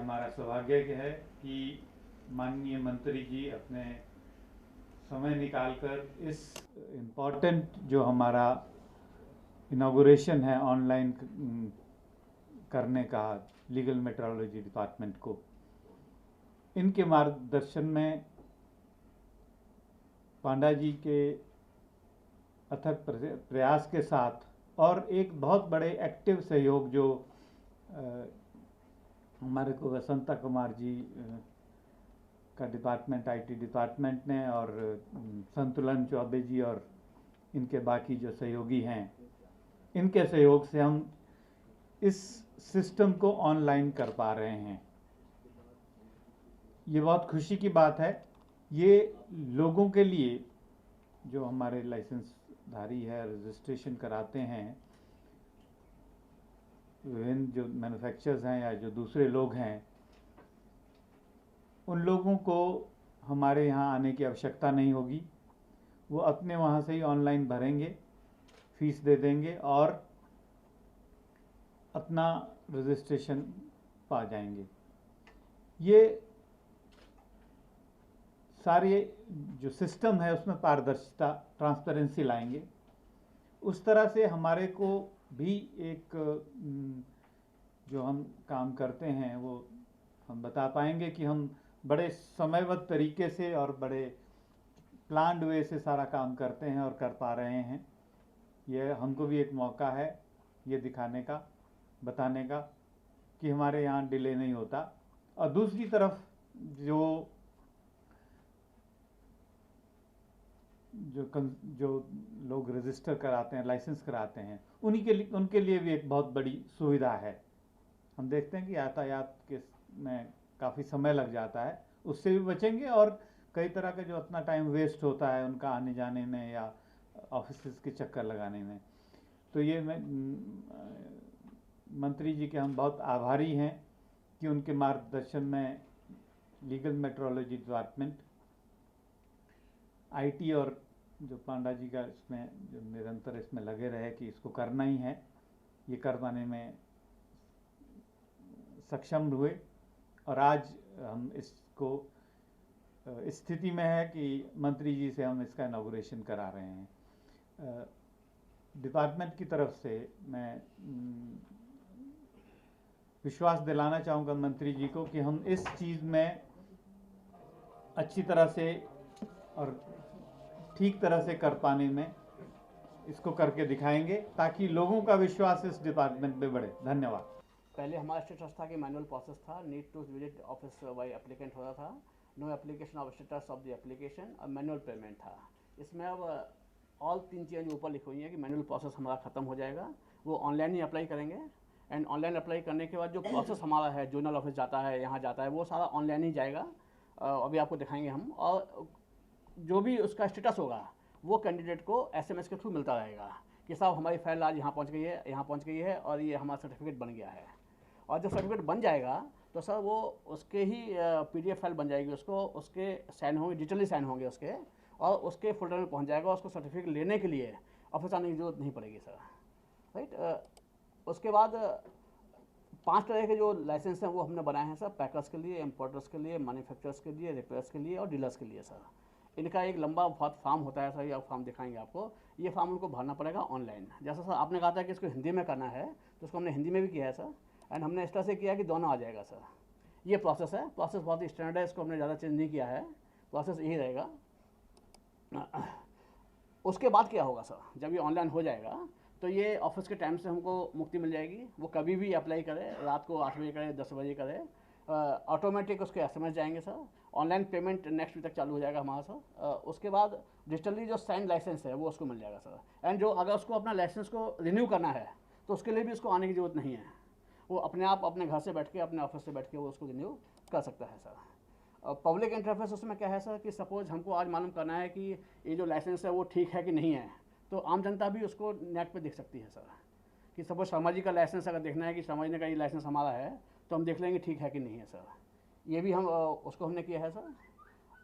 हमारा सौभाग्य है कि माननीय मंत्री जी अपने समय निकालकर इस इम्पोर्टेंट जो हमारा इनॉग्रेशन है ऑनलाइन करने का लीगल मेट्रोलॉजी डिपार्टमेंट को, इनके मार्गदर्शन में पांडा जी के अथक प्रयास के साथ और एक बहुत बड़े एक्टिव सहयोग जो हमारे को वसंता कुमार जी का डिपार्टमेंट, आईटी डिपार्टमेंट ने, और संतुलन चौबे जी और इनके बाकी जो सहयोगी हैं, इनके सहयोग से हम इस सिस्टम को ऑनलाइन कर पा रहे हैं। ये बहुत खुशी की बात है। ये लोगों के लिए जो हमारे लाइसेंसधारी है, रजिस्ट्रेशन कराते हैं, विभिन्न जो मैन्युफैक्चरर्स हैं या जो दूसरे लोग हैं, उन लोगों को हमारे यहाँ आने की आवश्यकता नहीं होगी। वो अपने वहाँ से ही ऑनलाइन भरेंगे, फीस दे देंगे और अपना रजिस्ट्रेशन पा जाएंगे। ये सारे जो सिस्टम है उसमें पारदर्शिता, ट्रांसपेरेंसी लाएंगे। उस तरह से हमारे को भी एक जो हम काम करते हैं वो हम बता पाएंगे कि हम बड़े समयबद्ध तरीके से और बड़े प्लान्ड वे से सारा काम करते हैं और कर पा रहे हैं। ये हमको भी एक मौका है ये दिखाने का, बताने का कि हमारे यहाँ डिले नहीं होता। और दूसरी तरफ जो लोग रजिस्टर कराते हैं, लाइसेंस कराते हैं, उनके लिए भी एक बहुत बड़ी सुविधा है। हम देखते हैं कि यातायात के में काफ़ी समय लग जाता है, उससे भी बचेंगे। और कई तरह का जो अपना टाइम वेस्ट होता है उनका आने जाने में या ऑफिस के चक्कर लगाने में, तो ये मंत्री जी के हम बहुत आभारी हैं कि उनके मार्गदर्शन में लीगल मेट्रोलॉजी डिपार्टमेंट, आईटी और जो पांडा जी का इसमें जो निरंतर इसमें लगे रहे कि इसको करना ही है, ये कर पाने में सक्षम हुए। और आज हम इसको इस स्थिति में है कि मंत्री जी से हम इसका इनॉग्रेशन करा रहे हैं। डिपार्टमेंट की तरफ से मैं विश्वास दिलाना चाहूँगा मंत्री जी को कि हम इस चीज़ में अच्छी तरह से और ठीक तरह से कर पाने में इसको करके दिखाएंगे ताकि लोगों का विश्वास इस डिपार्टमेंट में बढ़े। धन्यवाद। पहले हमारा स्टेटस था कि मैनुअल प्रोसेस था, need to visit office by applicant होता था, no application of status of the application, और मैनुअल पेमेंट था। इसमें अब ऑल 3 चीज़ें ऊपर लिखी हुई हैं कि मैनुअल प्रोसेस हमारा ख़त्म हो जाएगा, वो ऑनलाइन ही अप्लाई करेंगे। एंड ऑनलाइन अप्लाई करने के बाद जो प्रोसेस हमारा है, जोनल ऑफिस जाता है, यहाँ जाता है, वो सारा ऑनलाइन ही जाएगा। अभी आपको दिखाएंगे हम। और जो भी उसका स्टेटस होगा वो कैंडिडेट को SMS के थ्रू मिलता रहेगा कि साहब हमारी फाइल आज यहाँ पहुँच गई है, यहाँ पहुँच गई है, और ये हमारा सर्टिफिकेट बन गया है। और जब सर्टिफिकेट बन जाएगा तो सर वो उसके ही PDF फाइल बन जाएगी, उसके साइन होंगे, डिजिटली साइन होंगे उसके, और उसके फोल्डर में पहुंच जाएगा। उसको सर्टिफिकेट लेने के लिए ऑफिस आने की जरूरत नहीं पड़ेगी सर, राइट। उसके बाद 5 तरह के जो लाइसेंस हैं वो हमने बनाए हैं सर, पैकर्स के लिए, इम्पोर्टर्स के लिए, मैन्युफैक्चरर्स के लिए, रिपेयर्स के लिए और डीलर्स के लिए सर। इनका एक लंबा बहुत फॉर्म होता है सर, ये फॉर्म दिखाएंगे आपको। ये फॉर्म उनको भरना पड़ेगा ऑनलाइन। जैसा सर आपने कहा था कि इसको हिंदी में करना है, तो उसको हमने हिंदी में भी किया है सर। एंड हमने इस तरह से किया कि दोनों आ जाएगा सर। ये प्रोसेस है, प्रोसेस बहुत ही स्टैंडर्ड है, इसको हमने ज़्यादा चेंज नहीं किया है, प्रोसेस यही रहेगा। उसके बाद क्या होगा सर, जब ये ऑनलाइन हो जाएगा तो ये ऑफिस के टाइम से हमको मुक्ति मिल जाएगी। वो कभी भी अप्लाई करे, रात को 8 बजे करे, 10 बजे करे, ऑटोमेटिक उसके SMS जाएंगे sir. Online payment next week तक चालू हो जाएगा हमारा सर। उसके बाद डिजिटली जो साइन लाइसेंस है वो उसको मिल जाएगा सर। एंड जो अगर उसको अपना लाइसेंस को रिन्यू करना है तो उसके लिए भी उसको आने की ज़रूरत नहीं है, वो अपने आप अपने घर से बैठ के, अपने ऑफिस से बैठ के वो उसको रिन्यू कर सकता है सर। पब्लिक इंटरफेस उसमें क्या है सर कि सपोज हमको आज मालूम करना है कि ये जो लाइसेंस है वो ठीक है कि नहीं है, तो आम जनता भी उसको नेट पे देख सकती है सर। कि सपोज शर्मा जी का लाइसेंस अगर देखना है कि शर्मा जी का ये लाइसेंस हमारा है, तो हम देख लेंगे ठीक है कि नहीं है सर। ये भी हम उसको हमने किया है सर।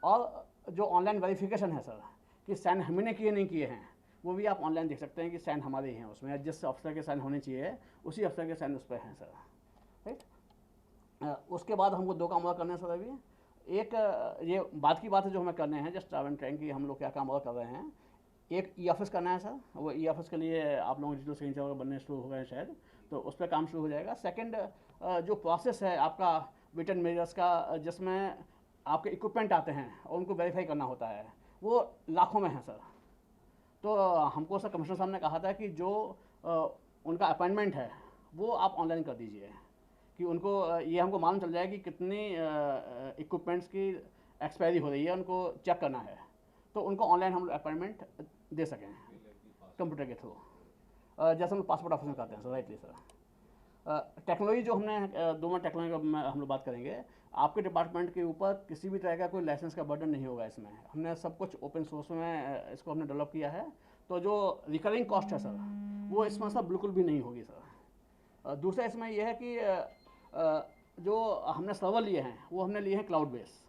और जो ऑनलाइन वेरिफिकेशन है सर कि साइन हमने किए नहीं किए हैं, वो भी आप ऑनलाइन देख सकते हैं कि साइन हमारे ही हैं उसमें, जिस अफसर के साइन होने चाहिए उसी अफसर के साइन उस पर हैं सर, राइट। उसके बाद हमको 2 काम और करने हैं सर अभी। एक ये बाद की बात है जो हमें करने हैं, जस्ट आई एम ट्राइंग कि हम लोग क्या काम और कर रहे हैं। एक ई ऑफिस करना है सर, वो ई ऑफिस के लिए आप लोगों के डिजिटल सिग्नेचर बनने शुरू हो गए हैं शायद, तो उस पर काम शुरू हो जाएगा। सेकंड जो प्रोसेस है आपका विटन मेजर्स का, जिसमें आपके इक्विपमेंट आते हैं और उनको वेरीफाई करना होता है, वो लाखों में है सर। तो हमको सर कमिश्नर साहब ने कहा था कि जो उनका अपॉइंटमेंट है वो आप ऑनलाइन कर दीजिए, कि उनको ये हमको मालूम चल जाए कि कितनी इक्विपमेंट्स की एक्सपायरी हो रही है, उनको चेक करना है, तो उनको ऑनलाइन हम अपॉइंटमेंट दे सकें कंप्यूटर के थ्रू, जैसे हम लोग पासपोर्ट ऑफिस में करते हैं सर। Rightly sir. टेक्नोलॉजी जो हमने 2 मिनट टेक्नोलॉजी का हम लोग बात करेंगे। आपके डिपार्टमेंट के ऊपर किसी भी तरह का कोई लाइसेंस का बर्डन नहीं होगा इसमें। हमने सब कुछ ओपन सोर्स में इसको हमने डेवलप किया है, तो जो रिकरिंग कॉस्ट है सर वो इसमें सर बिल्कुल भी नहीं होगी सर। दूसरा इसमें यह है कि जो हमने सर्वर लिए हैं वो हमने लिए हैं क्लाउड बेस,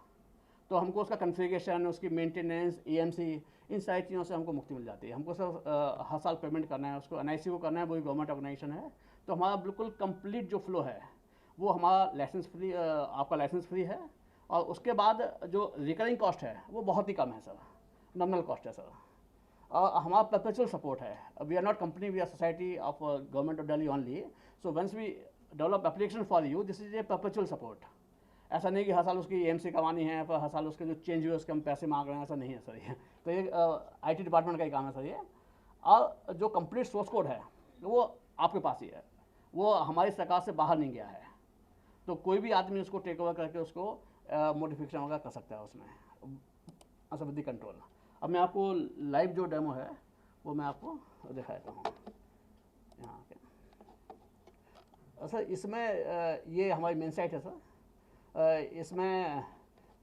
तो हमको उसका कॉन्फ़िगरेशन, उसकी मेंटेनेंस, एएमसी, इन सारी चीज़ों से हमको मुक्ति मिल जाती है। हमको सर हर साल पेमेंट करना है, उसको एनआईसी को करना है, वही गवर्नमेंट ऑर्गेनाइजेशन है, तो हमारा बिल्कुल कंप्लीट जो फ्लो है वो हमारा लाइसेंस फ्री, आपका लाइसेंस फ्री है। और उसके बाद जो रिकरिंग कॉस्ट है वो बहुत ही कम है सर, नॉमिनल कॉस्ट है सर। और हमारा परपेचुअल सपोर्ट है। We are not company, we are society of government of Delhi only, so once we develop application for you, this is a perpetual support. ऐसा नहीं कि हर साल उसकी एएमसी करवानी है, पर हर साल उसके जो चेंज हुए उसके हम पैसे मांग रहे हैं, ऐसा नहीं है सर ये। तो ये आईटी डिपार्टमेंट का ही काम है सर ये। और जो कंप्लीट सोर्स कोड है वो आपके पास ही है, वो हमारी सरकार से बाहर नहीं गया है, तो कोई भी आदमी उसको टेक ओवर करके उसको मॉडिफिकेशन वगैरह कर सकता है उसमें, अच्छा विद द कंट्रोल। अब मैं आपको लाइव जो डेमो है वो मैं आपको दिखाता हूँ यहाँ के। सर इसमें ये हमारी मेन साइट है सर। इसमें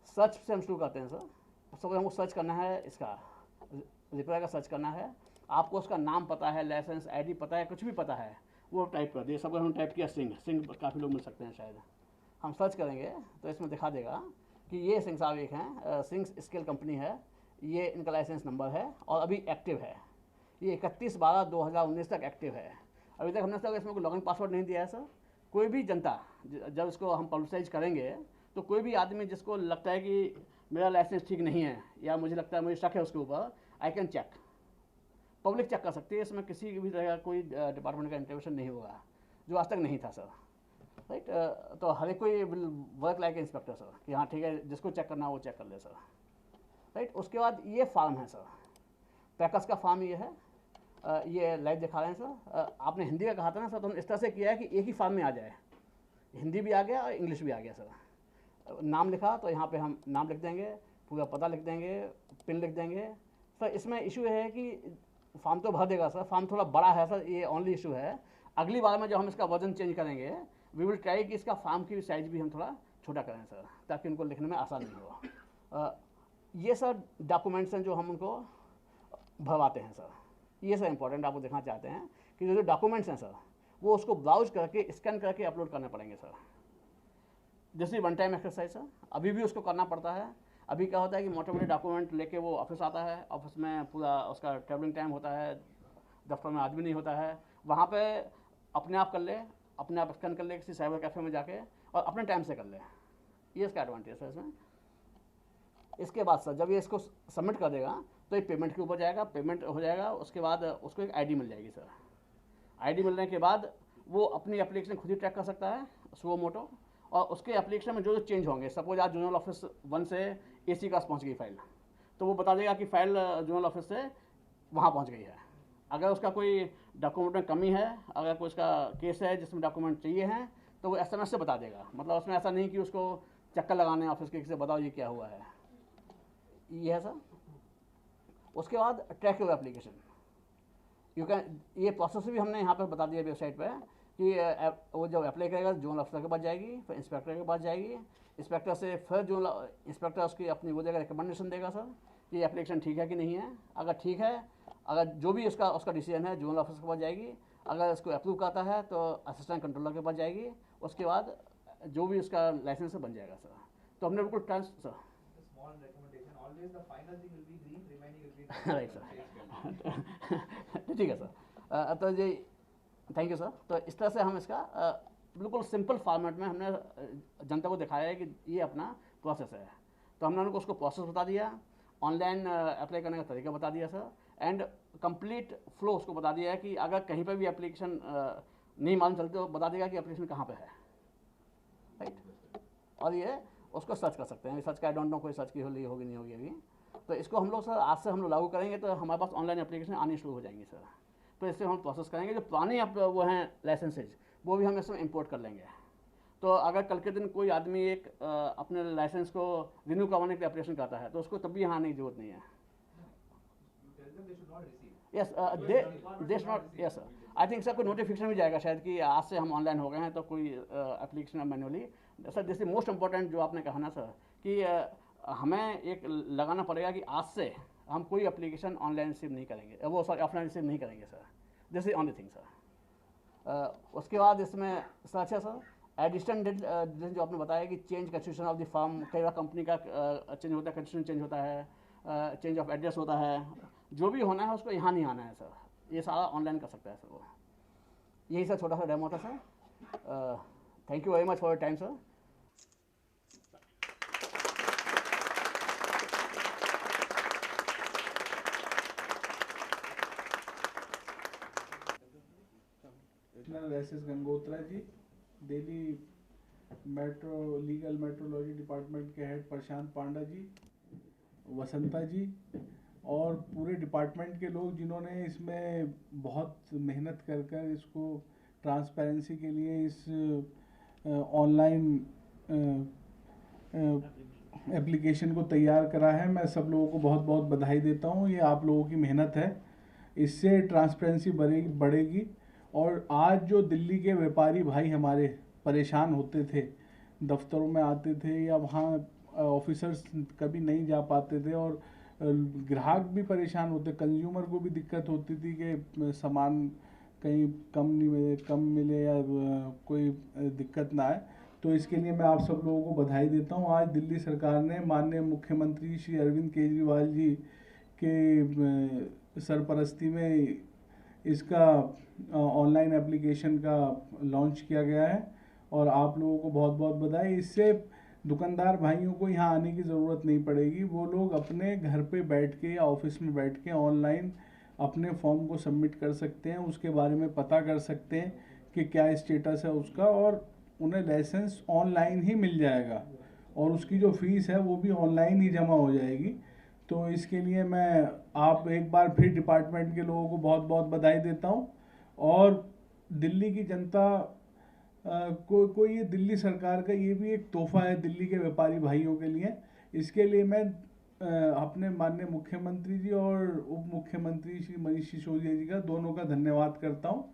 सर्च से हम शुरू करते हैं सर। सबसे हमको सर्च करना है, इसका रिपेयर का सर्च करना है। आपको उसका नाम पता है, लाइसेंस आईडी पता है, कुछ भी पता है वो टाइप कर दिए। सब हम टाइप किया सिंह काफ़ी लोग मिल सकते हैं शायद। हम सर्च करेंगे तो इसमें दिखा देगा कि ये सिंह साहब एक हैं, सिंह स्केल कंपनी है, ये इनका लाइसेंस नंबर है और अभी एक्टिव है। ये 31/12/2019 तक एक्टिव है। अभी तक हमने सर इसमें कोई लॉगिन पासवर्ड नहीं दिया है सर। कोई भी जनता जब इसको हम पब्लिसाइज करेंगे तो कोई भी आदमी जिसको लगता है कि मेरा लाइसेंस ठीक नहीं है या मुझे लगता है मुझे शक है उसके ऊपर, I can check, public check कर सकती है। इसमें किसी भी तरह का कोई डिपार्टमेंट का इंटरवेंशन नहीं होगा, जो आज तक नहीं था सर। राइट। तो हर एक कोई will work like inspector sir, कि हाँ ठीक है, जिसको चेक करना है वो चेक कर ले सर। राइट। उसके बाद ये फार्म है सर, पैकर्स का फार्म ये है। ये लाइव दिखा रहे हैं सर। आपने हिंदी का कहा था ना सर, तो हमने इस तरह से किया है कि एक ही फार्म में आ जाए, हिंदी भी आ गया और इंग्लिश भी आ गया सर। नाम लिखा तो यहाँ पे हम नाम लिख देंगे, पूरा पता लिख देंगे, पिन लिख देंगे सर। इसमें इशू है कि फॉर्म तो भर देगा सर, फॉर्म थोड़ा बड़ा है सर, ये ओनली इशू है। अगली बार में जब हम इसका वजन चेंज करेंगे, वी विल ट्राई कि इसका फॉर्म की साइज़ भी हम थोड़ा छोटा करें सर, ताकि उनको लिखने में आसान नहीं हो। ये सर डॉक्यूमेंट्स हैं जो हम उनको भरवाते हैं सर। ये सर इंपॉर्टेंट आपको देखना चाहते हैं कि जो डॉक्यूमेंट्स हैं सर वो उसको ब्राउज करके स्कैन करके अपलोड करने पड़ेंगे सर। जैसे वन टाइम एक्सरसाइज सर, अभी भी उसको करना पड़ता है। अभी क्या होता है कि मोटे मोटे डॉक्यूमेंट लेके वो ऑफिस आता है, ऑफिस में पूरा उसका ट्रैवलिंग टाइम होता है, दफ्तर में आदमी नहीं होता है, वहाँ पे अपने आप कर ले, अपने आप स्कैन कर ले किसी साइबर कैफ़े में जाके और अपने टाइम से कर ले। ये इसका एडवांटेज है इसमें। इसके बाद सर जब ये इसको सबमिट कर देगा तो ये पेमेंट के ऊपर जाएगा, पेमेंट हो जाएगा, उसके बाद उसको एक आईडी मिल जाएगी सर। आईडी मिलने के बाद वो अपनी एप्लीकेशन खुद ही ट्रैक कर सकता है सुओ मोटो, और उसके एप्लीकेशन में जो जो चेंज होंगे, सपोज आज जोनल ऑफिस 1 से एसी क्लास पहुंच गई फाइल, तो वो बता देगा कि फाइल जोनल ऑफिस से वहाँ पहुंच गई है। अगर उसका कोई डॉक्यूमेंट में कमी है, अगर कोई उसका केस है जिसमें डॉक्यूमेंट चाहिए हैं, तो वो एसएमएस से बता देगा। मतलब उसमें ऐसा नहीं कि उसको चक्कर लगाने ऑफिस के, किसी बताओ ये क्या हुआ है। ये है सर। उसके बाद track your application, you can, ये प्रोसेस भी हमने यहाँ पर बता दिया वेबसाइट पे कि वो जब अप्लाई करेगा जोनल ऑफिसर के पास जाएगी, फिर इंस्पेक्टर के पास जाएगी, इंस्पेक्टर से फिर जोनल इंस्पेक्टर उसकी अपनी वो देगा, रिकमेंडेशन देगा सर कि ये एप्लीकेशन ठीक है कि नहीं है। अगर ठीक है, अगर जो भी उसका डिसीजन है जोनल ऑफिसर के पास जाएगी, अगर इसको अप्रूव करता है तो असिस्टेंट कंट्रोलर के पास जाएगी, उसके बाद जो भी उसका लाइसेंस बन जाएगा सर। तो हमने बिल्कुल ट्रांसफर राइट सर। ठीक है सर। तो जी थैंक यू सर। तो इस तरह से हम इसका बिल्कुल सिंपल फॉर्मेट में हमने जनता को दिखाया है कि ये अपना प्रोसेस है। तो हमने उनको उसको प्रोसेस बता दिया, ऑनलाइन अप्लाई करने का तरीका बता दिया सर, एंड कंप्लीट फ्लो उसको बता दिया है कि अगर कहीं पर भी एप्लीकेशन नहीं मालूम चलती तो बता देगा कि एप्लीकेशन कहाँ पे है, राइट। और ये उसको सर्च कर सकते हैं, सर्च का आई डोंट नो कोई सर्च की होगी नहीं होगी अभी। तो इसको हम लोग सर आज से हम लोग लागू करेंगे तो हमारे पास ऑनलाइन एप्लीकेशन आनी शुरू हो जाएंगी सर। तो इससे हम प्रोसेस करेंगे, जो पुराने वो हैं लाइसेंसेज वो भी हम इसमें इंपोर्ट कर लेंगे। तो अगर कल के दिन कोई आदमी एक अपने लाइसेंस को रिन्यू करवाने के लिए एप्लीकेशन करता है तो उसको तब भी यहाँ आने की जरूरत नहीं है। Yes they not, yes sir, I think sir कोई नोटिफिकेशन भी जाएगा शायद कि आज से हम ऑनलाइन हो गए हैं तो कोई application manually. Sir this is most important जो आपने कहा ना सर कि हमें एक लगाना पड़ेगा कि आज से हम कोई एप्लीकेशन ऑनलाइन रिसीव नहीं करेंगे, वो सॉरी ऑफलाइन रिसीव नहीं करेंगे sir. This is only thing sir. उसके बाद इसमें सर अच्छा सर एडिशन जो आपने बताया कि change constitution of the firm, कई बार कंपनी का चेंज होता है, कंस्टिट्यूशन चेंज होता है, चेंज ऑफ एड्रेस होता है, जो भी होना है उसको यहाँ नहीं आना है सर, ये सारा ऑनलाइन कर सकता है सर वो। यही सर छोटा सा डेमो था sir. Thank you very much for your time sir. SS Gangotra ji, Delhi legal metrology department के हेड प्रशांत पांडा जी, वसंता जी और पूरे डिपार्टमेंट के लोग जिन्होंने इसमें बहुत मेहनत कर कर इसको ट्रांसपेरेंसी के लिए इस ऑनलाइन एप्लीकेशन को तैयार करा है। मैं सब लोगों को बहुत बहुत बधाई देता हूँ। ये आप लोगों की मेहनत है, इससे ट्रांसपेरेंसी बढ़ेगी। और आज जो दिल्ली के व्यापारी भाई हमारे परेशान होते थे, दफ्तरों में आते थे या वहाँ ऑफिसर्स कभी नहीं जा पाते थे और ग्राहक भी परेशान होते, कंज्यूमर को भी दिक्कत होती थी कि सामान कहीं कम मिले या कोई दिक्कत ना आए। तो इसके लिए मैं आप सब लोगों को बधाई देता हूँ। आज दिल्ली सरकार ने माननीय मुख्यमंत्री श्री अरविंद केजरीवाल जी के सरपरस्ती में इसका ऑनलाइन एप्लीकेशन का लॉन्च किया गया है और आप लोगों को बहुत बहुत बधाई। इससे दुकानदार भाइयों को यहाँ आने की ज़रूरत नहीं पड़ेगी, वो लोग अपने घर पे बैठ के या ऑफिस में बैठ के ऑनलाइन अपने फॉर्म को सबमिट कर सकते हैं, उसके बारे में पता कर सकते हैं कि क्या स्टेटस है उसका, और उन्हें लाइसेंस ऑनलाइन ही मिल जाएगा और उसकी जो फीस है वो भी ऑनलाइन ही जमा हो जाएगी। तो इसके लिए मैं आप एक बार फिर डिपार्टमेंट के लोगों को बहुत बहुत बधाई देता हूँ। और दिल्ली की जनता को ये दिल्ली सरकार का ये भी एक तोहफा है दिल्ली के व्यापारी भाइयों के लिए। इसके लिए मैं अपने माननीय मुख्यमंत्री जी और उप मुख्यमंत्री श्री मनीष सिसोदिया जी का दोनों का धन्यवाद करता हूँ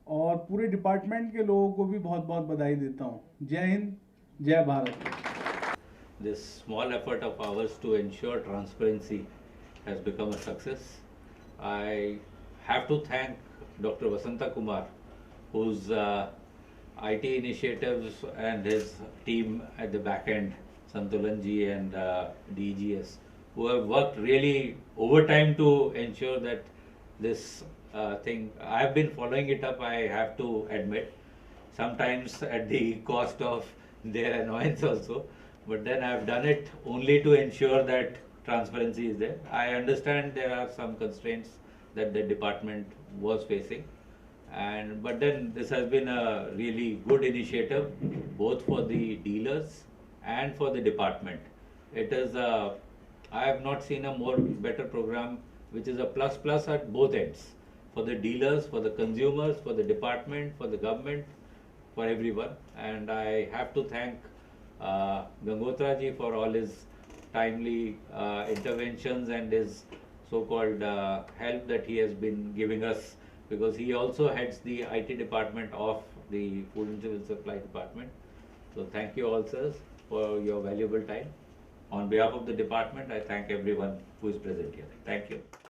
और पूरे डिपार्टमेंट के लोगों को भी बहुत बहुत बधाई देता हूँ। जय हिंद, जय Bharat. This small effort of ours to ensure transparency has become a success. I have to thank Dr. Vasanta Kumar, whose IT initiatives and his team at the back end, Santulan ji and DGS, who have worked really overtime to ensure that this thing, I have been following it up, I have to admit, sometimes at the cost of their annoyance also. But then I have done it only to ensure that transparency is there. I understand there are some constraints that the department was facing, but then this has been a really good initiative both for the dealers and for the department. It is I have not seen a better program, which is a plus at both ends, for the dealers, for the consumers, for the department, for the government, for everyone. And I have to thank Gangotra ji for all his timely interventions and his so-called help that he has been giving us, because he also heads the IT department of the Food and Civil Supply Department. So thank you all, sirs, for your valuable time. On behalf of the department, I thank everyone who is present here. Thank you.